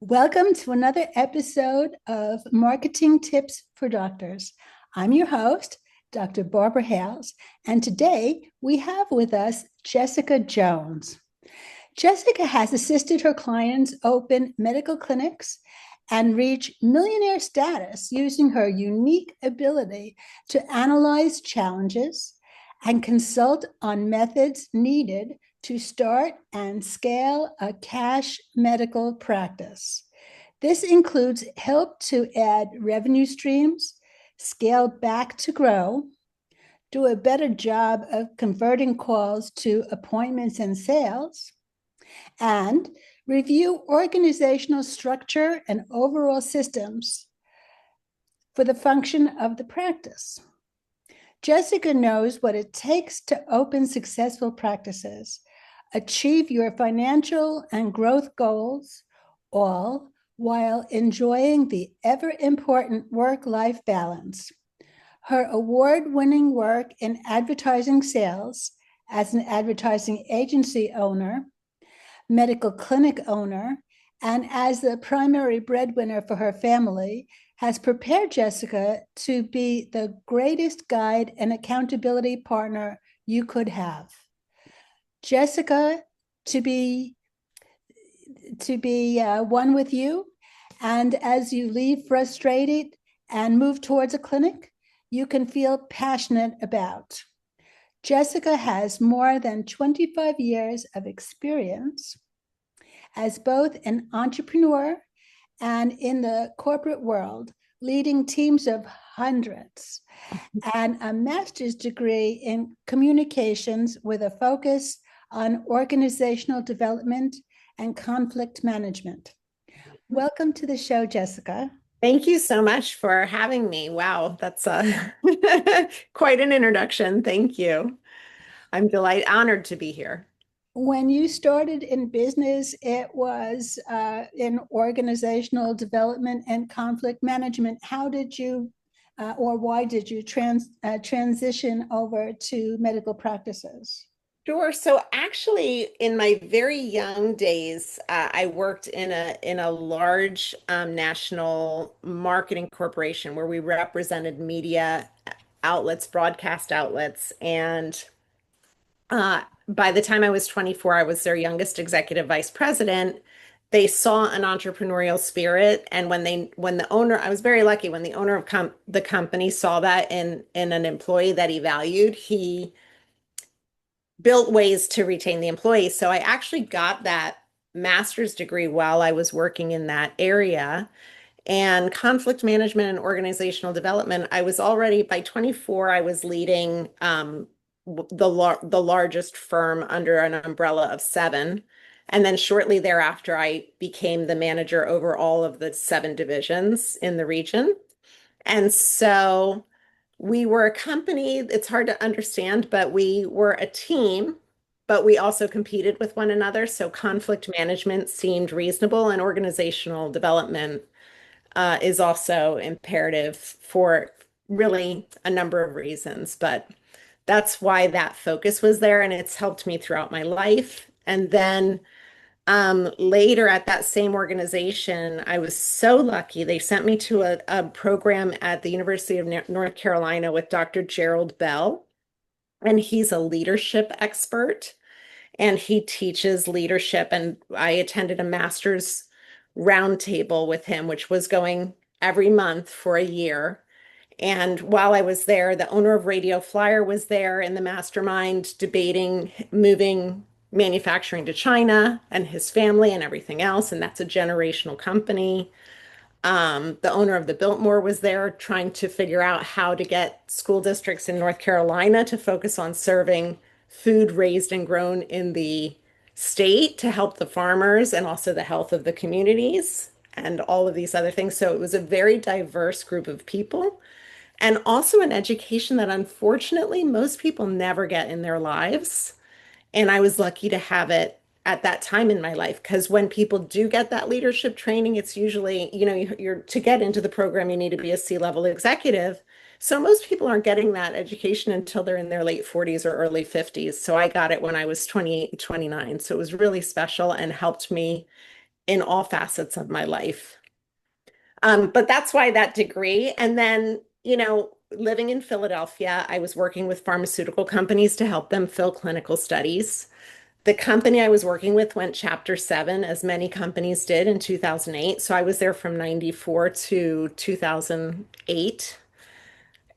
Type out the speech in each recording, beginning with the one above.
Welcome to another episode of Marketing Tips for Doctors. I'm your host, Dr. Barbara Hales, and today we have with us Jessica Jones. Jessica has assisted her clients open medical clinics and reach millionaire status using her unique ability to analyze challenges and consult on methods needed to start and scale a cash medical practice. This includes help to add revenue streams, scale back to grow, do a better job of converting calls to appointments and sales, and review organizational structure and overall systems for the function of the practice. Jessica knows what it takes to open successful practices, achieve your financial and growth goals, all while enjoying the ever important work-life balance. Her award-winning work in advertising sales as an advertising agency owner, medical clinic owner, and as the primary breadwinner for her family has prepared Jessica to be the greatest guide and accountability partner you could have. Jessica, to be one with you, and as you leave frustrated and move towards a clinic you can feel passionate about. Jessica has more than 25 years of experience as both an entrepreneur and in the corporate world, leading teams of hundreds, and a master's degree in communications with a focus on organizational development and conflict management. Welcome to the show, Jessica. Thank you so much for having me. Wow, that's quite an introduction. Thank you. I'm honored to be here. When you started in business, it was in organizational development and conflict management. How did you, or why did you transition over to medical practices? Sure. So actually, in my very young days, I worked in a large national marketing corporation where we represented media outlets, broadcast outlets, and by the time I was 24, I was their youngest executive vice president. They saw an entrepreneurial spirit, and when the owner, I was very lucky when the owner of the company saw that in an employee that he valued, he built ways to retain the employees. So I actually got that master's degree while I was working in that area. And conflict management and organizational development, I was already by 24, I was leading the largest firm under an umbrella of seven. And then shortly thereafter, I became the manager over all of the seven divisions in the region. And so we were a company, it's hard to understand, but we were a team, but we also competed with one another. So conflict management seemed reasonable, and organizational development is also imperative for really a number of reasons. But that's why that focus was there, and it's helped me throughout my life. And then later at that same organization, I was so lucky. They sent me to a program at the University of North Carolina with Dr. Gerald Bell, and he's a leadership expert and he teaches leadership. And I attended a master's roundtable with him, which was going every month for a year. And while I was there, the owner of Radio Flyer was there in the mastermind debating moving manufacturing to China and his family and everything else. And that's a generational company. The owner of the Biltmore was there trying to figure out how to get school districts in North Carolina to focus on serving food raised and grown in the state to help the farmers and also the health of the communities and all of these other things. So it was a very diverse group of people and also an education that unfortunately most people never get in their lives. And I was lucky to have it at that time in my life because when people do get that leadership training, it's usually, you're to get into the program, you need to be a C-level executive. So most people aren't getting that education until they're in their late 40s or early 50s. So I got it when I was 28 and 29. So it was really special and helped me in all facets of my life. But that's why that degree. And then, living in Philadelphia, I was working with pharmaceutical companies to help them fill clinical studies. The company I was working with went Chapter 7, as many companies did in 2008. So I was there from 94 to 2008.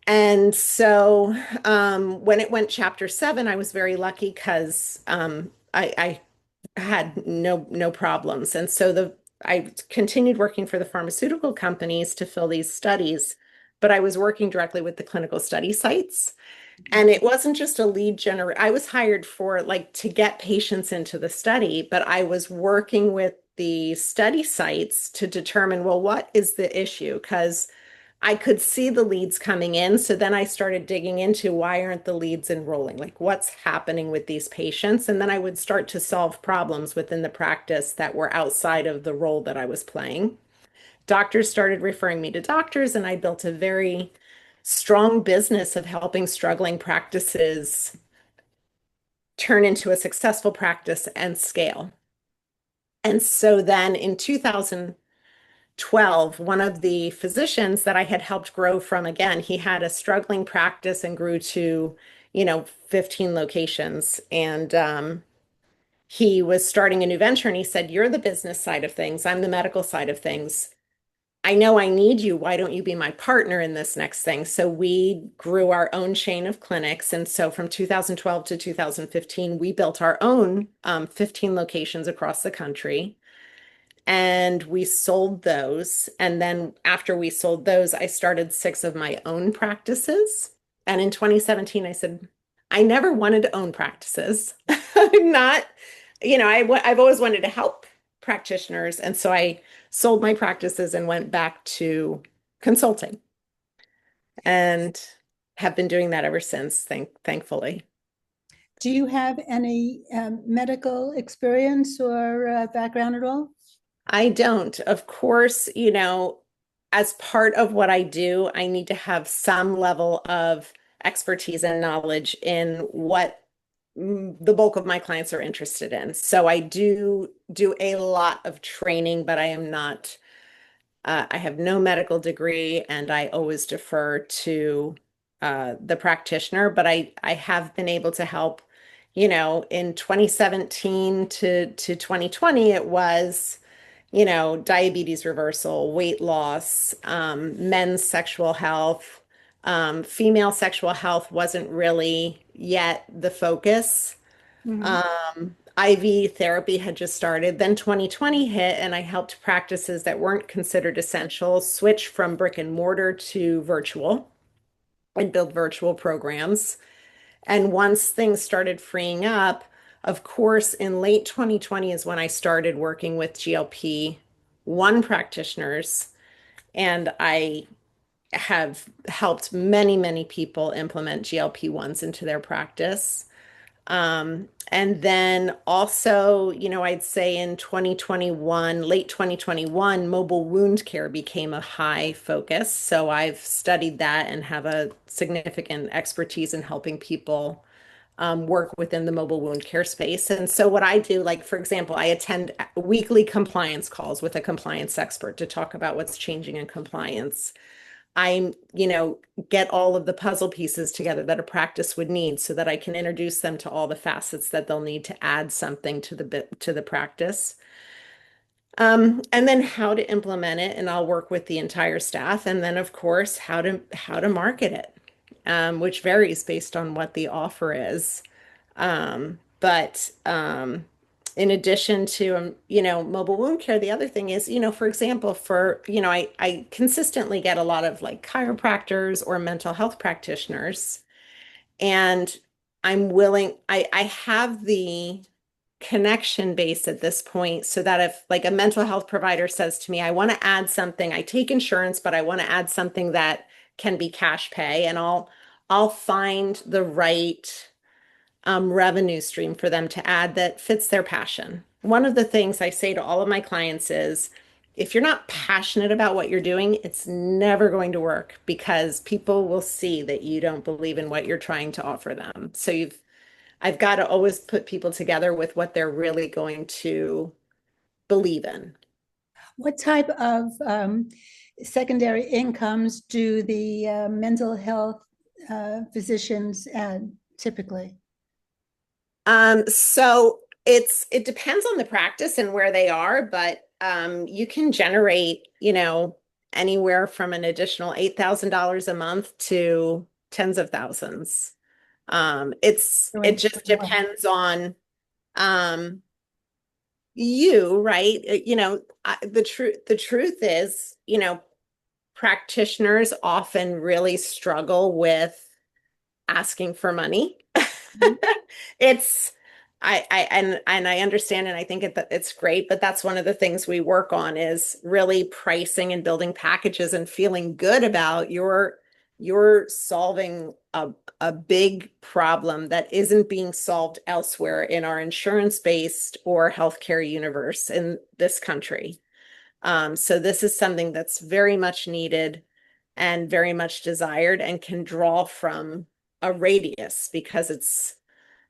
And so when it went Chapter 7, I was very lucky because I had no problems. And so I continued working for the pharmaceutical companies to fill these studies, but I was working directly with the clinical study sites. And it wasn't just a lead generator. I was hired for like to get patients into the study, but I was working with the study sites to determine, well, what is the issue? Because I could see the leads coming in. So then I started digging into why aren't the leads enrolling? Like what's happening with these patients? And then I would start to solve problems within the practice that were outside of the role that I was playing. Doctors started referring me to doctors, and I built a very strong business of helping struggling practices turn into a successful practice and scale. And so then in 2012, one of the physicians that I had helped grow from, again, he had a struggling practice and grew to, 15 locations. And he was starting a new venture and he said, "You're the business side of things. I'm the medical side of things. I know I need you. Why don't you be my partner in this next thing?" So we grew our own chain of clinics. And so from 2012 to 2015, we built our own 15 locations across the country. And we sold those. And then after we sold those, I started six of my own practices. And in 2017, I said, I never wanted to own practices. I'm not, I've always wanted to help practitioners. And so I sold my practices and went back to consulting and have been doing that ever since, thankfully. Do you have any medical experience or background at all? I don't. Of course, as part of what I do, I need to have some level of expertise and knowledge in what the bulk of my clients are interested in. So I do a lot of training, but I am not, I have no medical degree and I always defer to the practitioner, but I have been able to help, in 2017 to 2020, it was diabetes reversal, weight loss, men's sexual health. Female sexual health wasn't really yet the focus. Mhm. IV therapy had just started. Then 2020 hit, and I helped practices that weren't considered essential switch from brick and mortar to virtual and build virtual programs. And once things started freeing up, of course, in late 2020 is when I started working with GLP-1 practitioners. And I have helped many people implement GLP-1s into their practice. And then also, I'd say in 2021, late 2021, mobile wound care became a high focus. So I've studied that and have a significant expertise in helping people work within the mobile wound care space. And so what I do, like, for example, I attend weekly compliance calls with a compliance expert to talk about what's changing in compliance. I, get all of the puzzle pieces together that a practice would need so that I can introduce them to all the facets that they'll need to add something to the practice. And then how to implement it, and I'll work with the entire staff. And then, of course, how to market it, which varies based on what the offer is. But in addition to, mobile wound care, the other thing is, for example, I consistently get a lot of like chiropractors or mental health practitioners, and I have the connection base at this point so that if like a mental health provider says to me, I want to add something, I take insurance, but I want to add something that can be cash pay, and I'll find the right revenue stream for them to add that fits their passion. One of the things I say to all of my clients is if you're not passionate about what you're doing, it's never going to work because people will see that you don't believe in what you're trying to offer them. I've got to always put people together with what they're really going to believe in. What type of secondary incomes do the mental health physicians add typically? So it depends on the practice and where they are, but you can generate, anywhere from an additional $8,000 a month to tens of thousands. It Doing just well. depends on um you, right? The truth is, practitioners often really struggle with asking for money. It's and I understand and I think it's great, but that's one of the things we work on is really pricing and building packages and feeling good about you're solving a big problem that isn't being solved elsewhere in our insurance-based or healthcare universe in this country. So this is something that's very much needed and very much desired and can draw from a radius because it's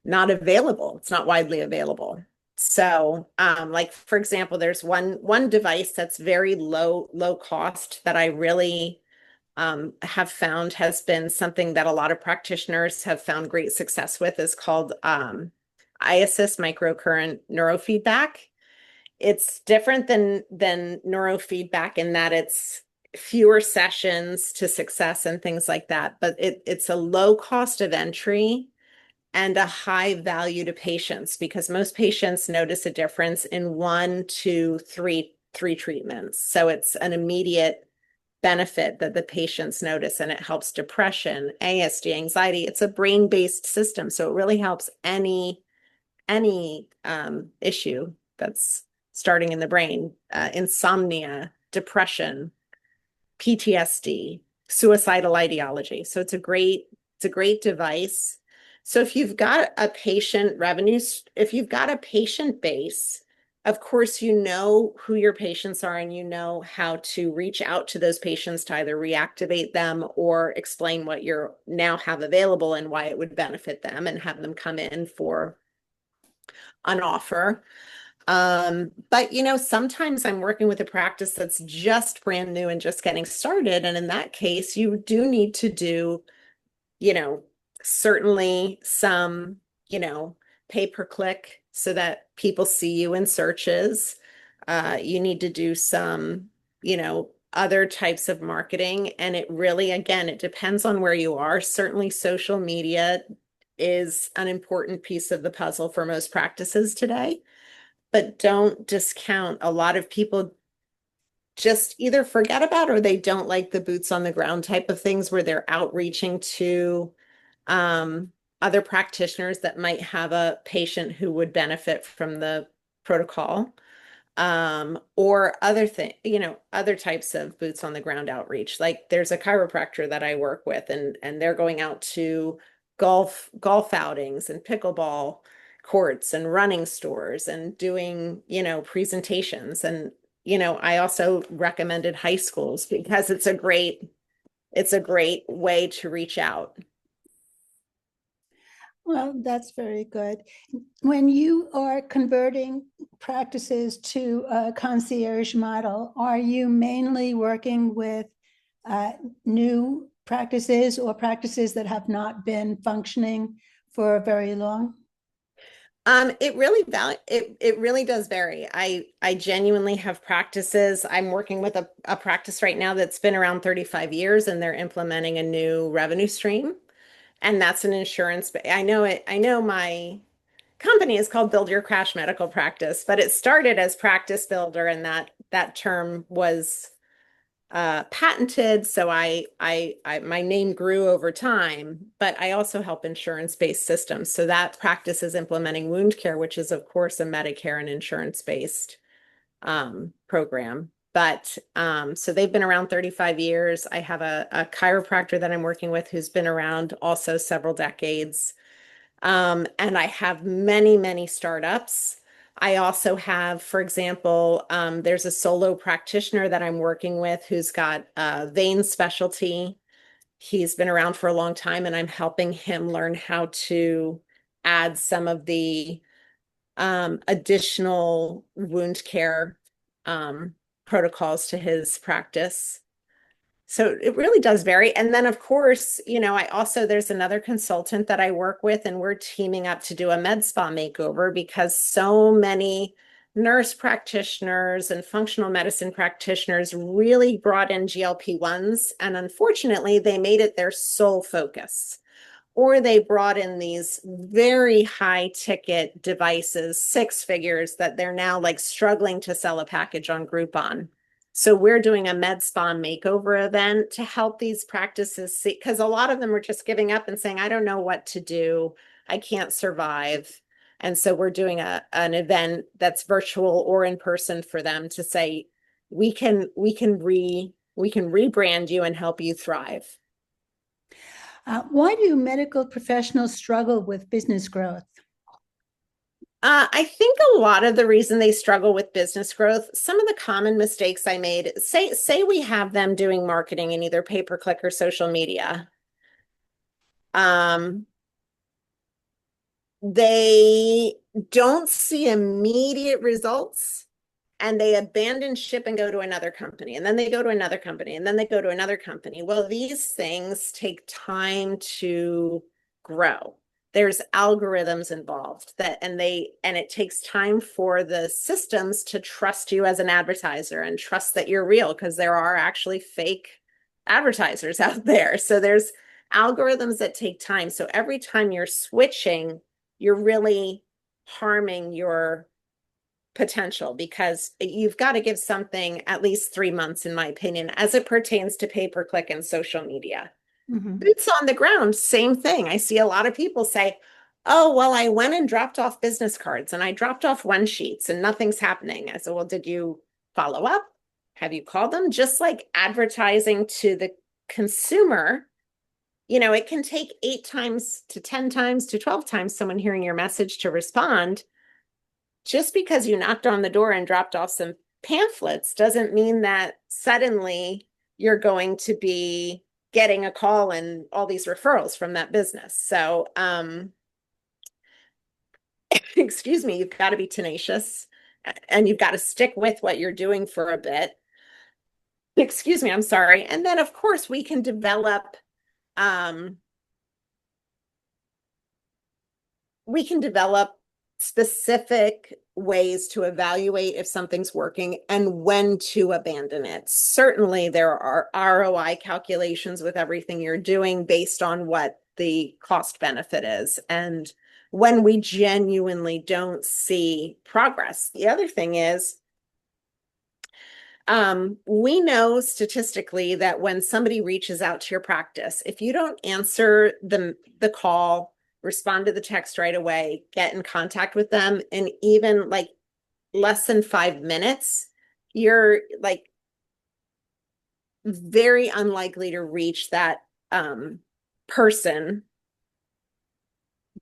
not available. It's not widely available. So, like for example, there's one device that's very low cost that I really have found has been something that a lot of practitioners have found great success with is called iAssist microcurrent neurofeedback. It's different than neurofeedback in that it's fewer sessions to success and things like that, but it's a low cost of entry and a high value to patients because most patients notice a difference in 1 to 3 treatments. So it's an immediate benefit that the patients notice and it helps depression, ASD, anxiety. It's a brain-based system. So it really helps any issue that's starting in the brain, insomnia, depression, PTSD, suicidal ideology. So it's a great device. So if you've got a patient revenues, if you've got a patient base, of course you know who your patients are and you know how to reach out to those patients to either reactivate them or explain what you now have available and why it would benefit them and have them come in for an offer. But sometimes I'm working with a practice that's just brand new and just getting started. And in that case, you do need to do, you know, certainly some, you know, pay per click so that people see you in searches. You need to do some, other types of marketing. And it really, again, it depends on where you are. Certainly social media is an important piece of the puzzle for most practices today, but don't discount. A lot of people just either forget about or they don't like the boots on the ground type of things where they're outreaching to um, other practitioners that might have a patient who would benefit from the protocol, or other types of boots on the ground outreach. Like there's a chiropractor that I work with, and they're going out to golf outings and pickleball courts and running stores and doing, presentations. And, I also recommended high schools because it's a great way to reach out. Well, that's very good. When you are converting practices to a concierge model, are you mainly working with uh, new practices or practices that have not been functioning for very long? It really does vary. I genuinely have practices. I'm working with a practice right now that's been around 35 years and they're implementing a new revenue stream. And that's an insurance. I know it. I know my company is called Build Your Crash Medical Practice, but it started as Practice Builder, and that term was patented. So my name grew over time, but I also help insurance-based systems. So that practice is implementing wound care, which is of course a Medicare and insurance-based program. But so they've been around 35 years. I have a chiropractor that I'm working with who's been around also several decades. And I have many, many startups. I also have, for example, there's a solo practitioner that I'm working with who's got a vein specialty. He's been around for a long time, and I'm helping him learn how to add some of the additional wound care um, protocols to his practice. So it really does vary. And then, of course, there's another consultant that I work with, and we're teaming up to do a med spa makeover because so many nurse practitioners and functional medicine practitioners really brought in GLP-1s. And unfortunately, they made it their sole focus. Or they brought in these very high ticket devices, six figures, that they're now like struggling to sell a package on Groupon. So we're doing a med spa makeover event to help these practices see, because a lot of them are just giving up and saying, I don't know what to do. I can't survive. And so we're doing an event that's virtual or in person for them to say, we can rebrand you and help you thrive. Why do medical professionals struggle with business growth? I think a lot of the reason they struggle with business growth, some of the common mistakes I made, say we have them doing marketing in either pay-per-click or social media. Um, they don't see immediate results, and they abandon ship and go to another company, and then they go to another company, and then they go to another company. Well, these things take time to grow. There's algorithms involved and it takes time for the systems to trust you as an advertiser and trust that you're real, because there are actually fake advertisers out there. So there's algorithms that take time. So every time you're switching, you're really harming your potential, because you've got to give something at least 3 months, in my opinion, as it pertains to pay-per-click and social media. Mhm. Boots on the ground, same thing. I see a lot of people say, oh, well, I went and dropped off business cards and I dropped off one sheets and nothing's happening. I said, well, did you follow up? Have you called them? Just like advertising to the consumer, it can take 8 times to 10 times to 12 times someone hearing your message to respond. Just because you knocked on the door and dropped off some pamphlets doesn't mean that suddenly you're going to be getting a call and all these referrals from that business. So, excuse me, you've got to be tenacious and you've got to stick with what you're doing for a bit. Excuse me, I'm sorry. And then, of course, um, we can develop specific ways to evaluate if something's working and when to abandon it. Certainly, there are ROI calculations with everything you're doing based on what the cost benefit is. And when we genuinely don't see progress, the other thing is, we know statistically that when somebody reaches out to your practice, if you don't answer the call, respond to the text right away, get in contact with them, and even like less than 5 minutes, you're like very unlikely to reach that person,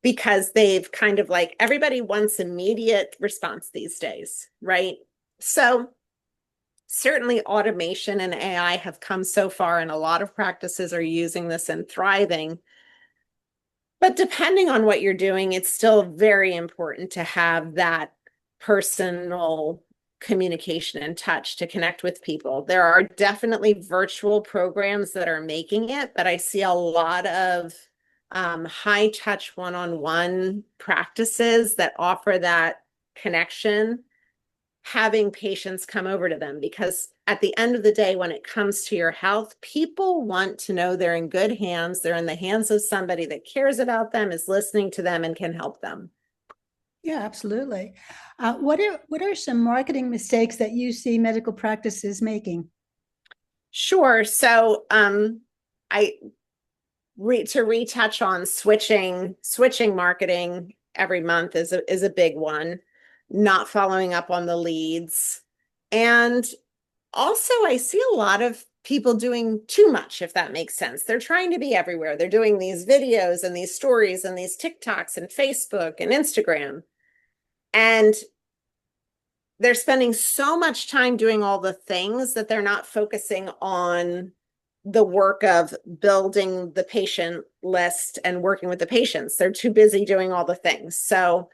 because they've kind of like, everybody wants immediate response these days, right? So certainly automation and AI have come so far, and a lot of practices are using this and thriving. But depending on what you're doing, it's still very important to have that personal communication and touch to connect with people. There are definitely virtual programs that are making it, but I see a lot of high touch one-on-one practices that offer that connection, having patients come over to them, because at the end of the day, when it comes to your health, people want to know they're in good hands. They're in the hands of somebody that cares about them, is listening to them, and can help them. Yeah, absolutely. What are some marketing mistakes that you see medical practices making? Sure. So I to retouch on switching marketing every month is a big one. Not following up on the leads. And also, I see a lot of people doing too much, if that makes sense. They're trying to be everywhere. They're doing these videos and these stories and these TikToks and Facebook and Instagram. And they're spending so much time doing all the things that they're not focusing on the work of building the patient list and working with the patients. They're too busy doing all the things. So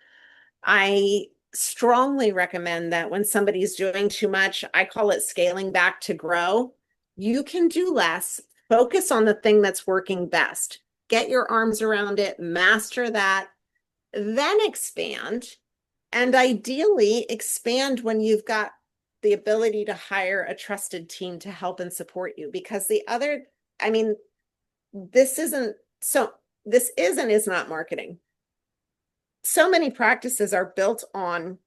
I strongly recommend that when somebody's doing too much, I call it scaling back to grow. You can do less, focus on the thing that's working best, get your arms around it, master that, then expand. And ideally, expand when you've got the ability to hire a trusted team to help and support you. Because I mean, this isn't so, this is and is not marketing. So many practices are built on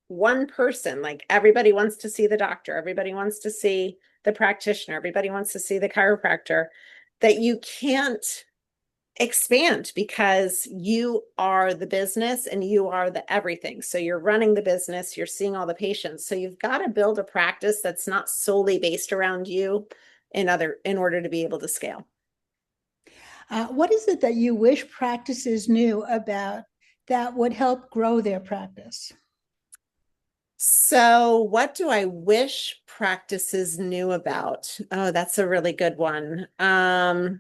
one person. Like everybody wants to see the doctor, everybody wants to see the practitioner, everybody wants to see the chiropractor, that you can't expand because you are the business and you are the everything. So you're running the business, you're seeing all the patients. So you've got to build a practice that's not solely based around you in order to be able to scale. What is it that you wish practices knew about that would help grow their practice? So, what do I wish practices knew about? Oh, that's a really good one. I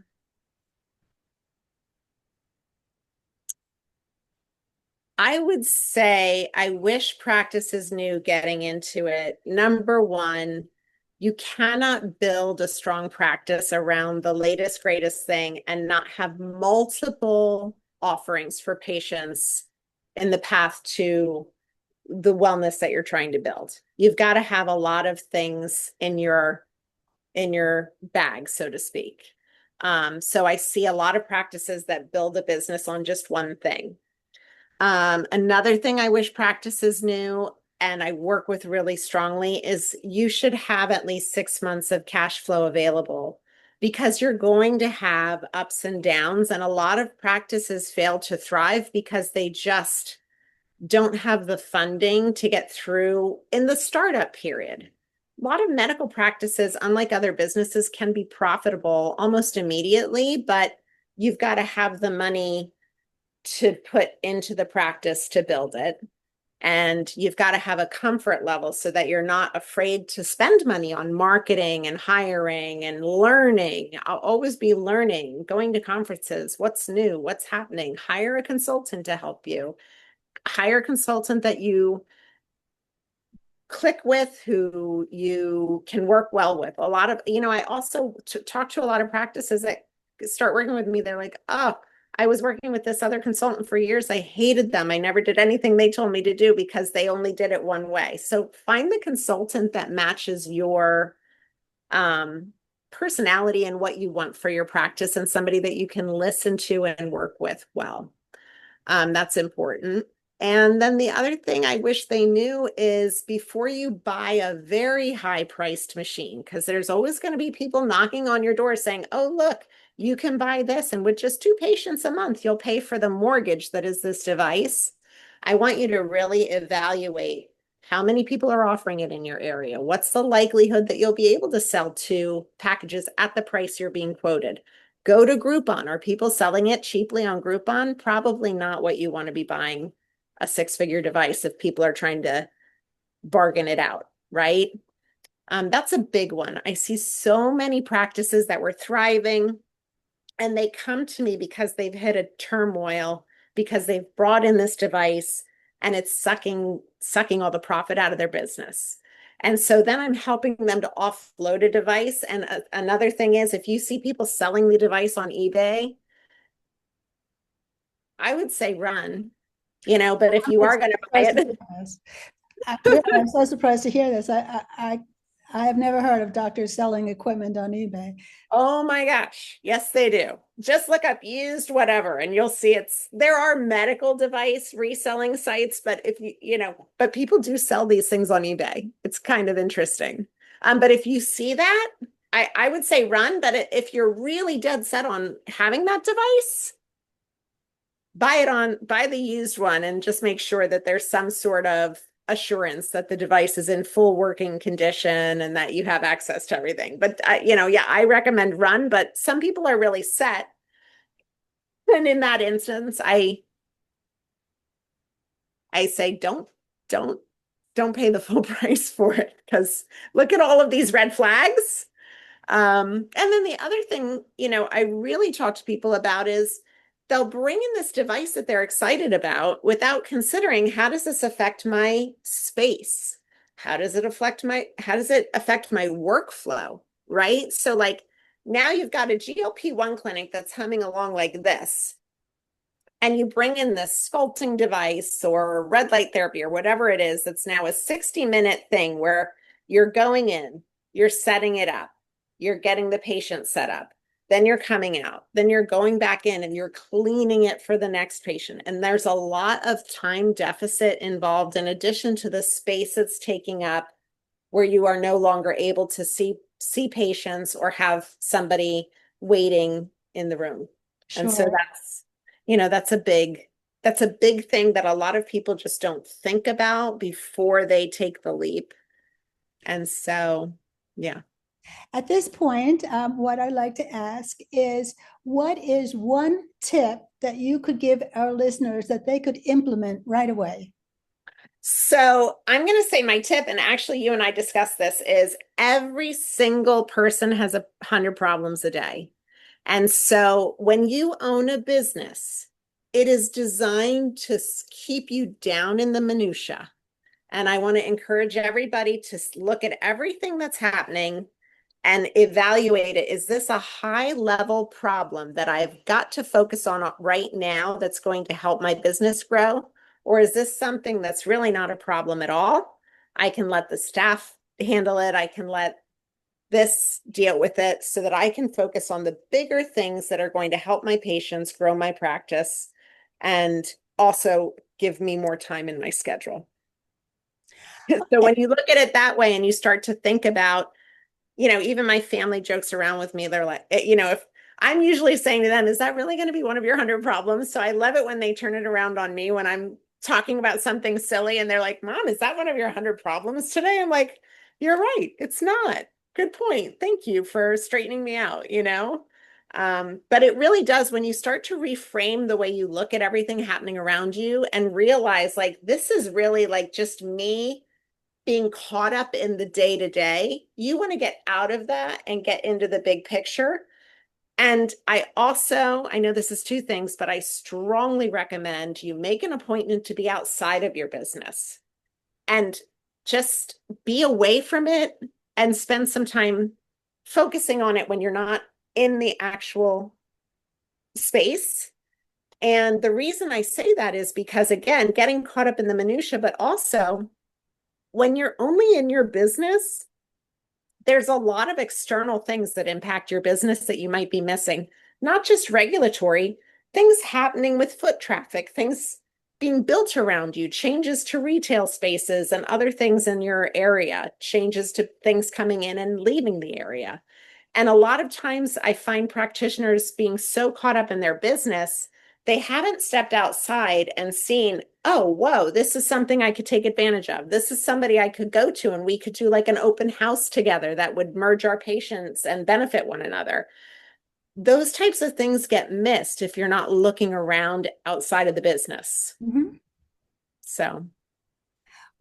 would say I wish practices knew getting into it. Number one, you cannot build a strong practice around the latest, greatest thing and not have multiple offerings for patients in the path to the wellness that you're trying to build. You've got to have a lot of things in your bag, so to speak. So I see a lot of practices that build a business on just one thing. Another thing I wish practices knew, and I work with really strongly, is you should have at least 6 months of cash flow available because you're going to have ups and downs. And a lot of practices fail to thrive because they just don't have the funding to get through in the startup period. A lot of medical practices, unlike other businesses, can be profitable almost immediately, but you've got to have the money to put into the practice to build it. And you've got to have a comfort level so that you're not afraid to spend money on marketing and hiring and learning. I'll always be learning, going to conferences, what's new, what's happening. Hire a consultant to help you. Hire a consultant that you click with, who you can work well with. A lot of, I also talk to a lot of practices that start working with me. They're like, oh, I was working with this other consultant for years. I hated them. I never did anything they told me to do because they only did it one way. So find the consultant that matches your personality and what you want for your practice and somebody that you can listen to and work with well. That's important. And then the other thing I wish they knew is before you buy a very high priced machine, because there's always going to be people knocking on your door saying, oh, look, you can buy this. And with just 2 patients a month, you'll pay for the mortgage that is this device. I want you to really evaluate how many people are offering it in your area. What's the likelihood that you'll be able to sell 2 packages at the price you're being quoted? Go to Groupon. Are people selling it cheaply on Groupon? Probably not what you want to be buying a 6-figure device if people are trying to bargain it out, right? That's a big one. I see so many practices that were thriving and they come to me because they've hit a turmoil, because they've brought in this device and it's sucking all the profit out of their business. And so then I'm helping them to offload a device. And another thing is, if you see people selling the device on eBay, I would say run, but if you I'm are so going to buy surprised to it, hear this. Yeah, I'm so surprised to hear this. I have never heard of doctors selling equipment on eBay. oh my gosh, yes, they do. Just look up used whatever and you'll see there are medical device reselling sites, but if but people do sell these things on eBay. It's kind of interesting. But if you see that, I would say run, but if you're really dead set on having that device, buy the used one and just make sure that there's some sort of assurance that the device is in full working condition and that you have access to everything. But yeah, I recommend run, but some people are really set. And in that instance, I say don't don't pay the full price for it because look at all of these red flags. And then the other thing, I really talk to people about is they'll bring in this device that they're excited about without considering, how does this affect my space? How does it affect my workflow? Right? So like now you've got a GLP-1 clinic that's humming along like this, and you bring in this sculpting device or red light therapy or whatever it is, that's now a 60-minute thing where you're going in, you're setting it up, you're getting the patient set up, then you're coming out, then you're going back in and you're cleaning it for the next patient. And there's a lot of time deficit involved in addition to the space it's taking up, where you are no longer able to see patients or have somebody waiting in the room. And so Sure. that's a big thing that a lot of people just don't think about before they take the leap. And so, yeah. At this point, what I'd like to ask is, what is one tip that you could give our listeners that they could implement right away? So I'm going to say my tip, and actually you and I discussed this, is every single person has 100 problems a day. And so when you own a business, it is designed to keep you down in the minutia. And I want to encourage everybody to look at everything that's happening and evaluate it. Is this a high level problem that I've got to focus on right now that's going to help my business grow? Or is this something that's really not a problem at all? I can let the staff handle it. I can let this deal with it so that I can focus on the bigger things that are going to help my patients grow my practice and also give me more time in my schedule. So when you look at it that way and you start to think about, even my family jokes around with me. They're like, if I'm usually saying to them, is that really going to be one of your 100 problems? So I love it when they turn it around on me when I'm talking about something silly and they're like, Mom, is that one of your 100 problems today? I'm like, you're right. It's not. Good point. Thank you for straightening me out. But it really does, when you start to reframe the way you look at everything happening around you and realize like, this is really like just me being caught up in the day to day. You want to get out of that and get into the big picture. And I know this is two things, but I strongly recommend you make an appointment to be outside of your business and just be away from it and spend some time focusing on it when you're not in the actual space. And the reason I say that is because, again, getting caught up in the minutia, but also when you're only in your business, there's a lot of external things that impact your business that you might be missing, not just regulatory, things happening with foot traffic, things being built around you, changes to retail spaces and other things in your area, changes to things coming in and leaving the area. And a lot of times I find practitioners being so caught up in their business, they haven't stepped outside and seen, oh, whoa, this is something I could take advantage of. This is somebody I could go to and we could do like an open house together that would merge our patients and benefit one another. Those types of things get missed if you're not looking around outside of the business. Mhm. So,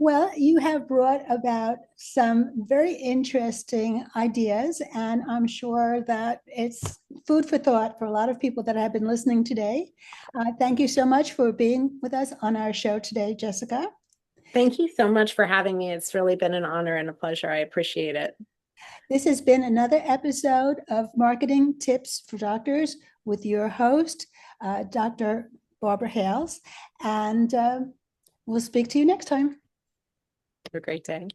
Well, you have brought about some very interesting ideas, and I'm sure that it's food for thought for a lot of people that have been listening today. Thank you so much for being with us on our show today, Jessica. thank you so much for having me. It's really been an honor and a pleasure. I appreciate it. This has been another episode of Marketing Tips for Doctors with your host, Dr. Barbara Hales, and we'll speak to you next time. Have a great day.